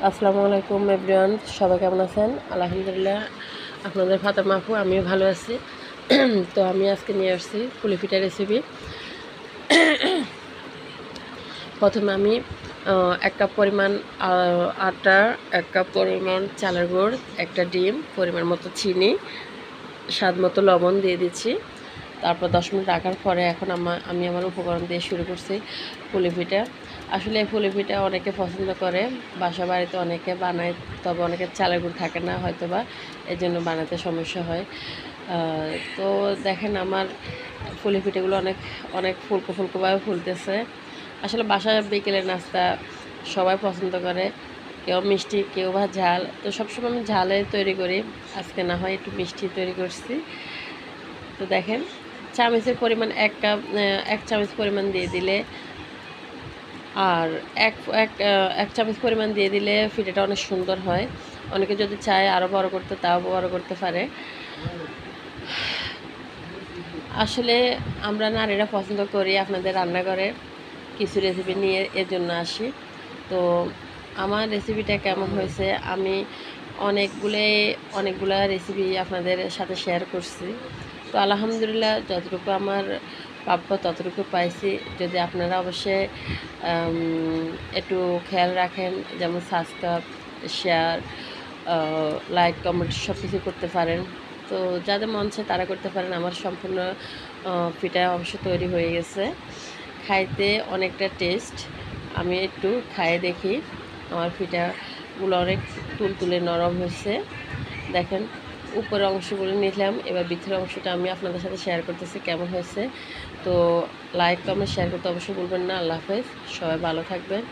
আসসালামু আলাইকুম এভরিওয়ান, সবাই কেমন আছেন? আলহামদুলিল্লাহ, আপনাদের ফাতেমা আপু, আমিও ভালো আছি। তো আমি আজকে নিয়ে আসছি পুলি পিঠা রেসিপি। প্রথমে আমি 1 কাপ পরিমাণ আটা, 1 কাপ পরিমাণ চালের গুঁড়, একটা ডিম, পরিমাণ মতো চিনি, স্বাদ মতো লবণ দিয়ে দিচ্ছি। তারপর 10 মিনিট রাখার পরে এখন আমি আমার উপকরণ দিয়ে শুরু করছি পুলি পিঠা। আসলে এই পুলি পিঠা অনেকে পছন্দ করে, বাসা বাড়িতে অনেকে বানায়, তবে অনেকের চালের গুঁড় থাকে না হয়তো বা, এই জন্য বানাতে সমস্যা হয়। তো দেখেন আমার পুলি পিঠাগুলো অনেক অনেক ফুলকো ফুলকোভাবে ফুলতেছে। আসলে বাসায় বিকেলের নাস্তা সবাই পছন্দ করে, কেউ মিষ্টি কেউ বা ঝাল। তো সবসময় আমি ঝালে তৈরি করি, আজকে না হয় একটু মিষ্টি তৈরি করছি। তো দেখেন চামচের পরিমাণ 1 চামচ পরিমাণ দিয়ে দিলে, আর এক এক এক চামচ পরিমাণ দিয়ে দিলে পিঠাটা অনেক সুন্দর হয়। অনেকে যদি চায় আরও বড় করতে, তাও বড় করতে পারে। আসলে আমরা নারীরা পছন্দ করি আপনাদের রান্নাঘরে কিছু রেসিপি নিয়ে, এর জন্য আসি। তো আমার রেসিপিটা কেমন হয়েছে, আমি অনেকগুলা রেসিপি আপনাদের সাথে শেয়ার করছি। তো আলহামদুলিল্লাহ, যতটুকু আমার প্রাপ্য ততটুকু পাইছি। যদি আপনারা অবশ্যই একটু খেয়াল রাখেন, যেমন সাবস্ক্রাইব, শেয়ার, লাইক, কমেন্ট সব কিছু করতে পারেন। তো যাদের মন চায় তারা করতে পারেন। আমার সম্পূর্ণ পিঠা অবশ্য তৈরি হয়ে গেছে, খাইতে অনেকটা টেস্ট। আমি একটু খাইয়ে দেখি, আমার পিঠাগুলো অনেক তুলতুলে নরম হয়েছে। দেখেন উপরের অংশগুলো নিলাম, এবার ভিতরের অংশটা আমি আপনাদের সাথে শেয়ার করতেছি কেমন হয়েছে। তো লাইক, কমেন্ট, শেয়ার করতে অবশ্যই ভুলবেন না। আল্লাহ হাফেজ, সবাই ভালো থাকবেন।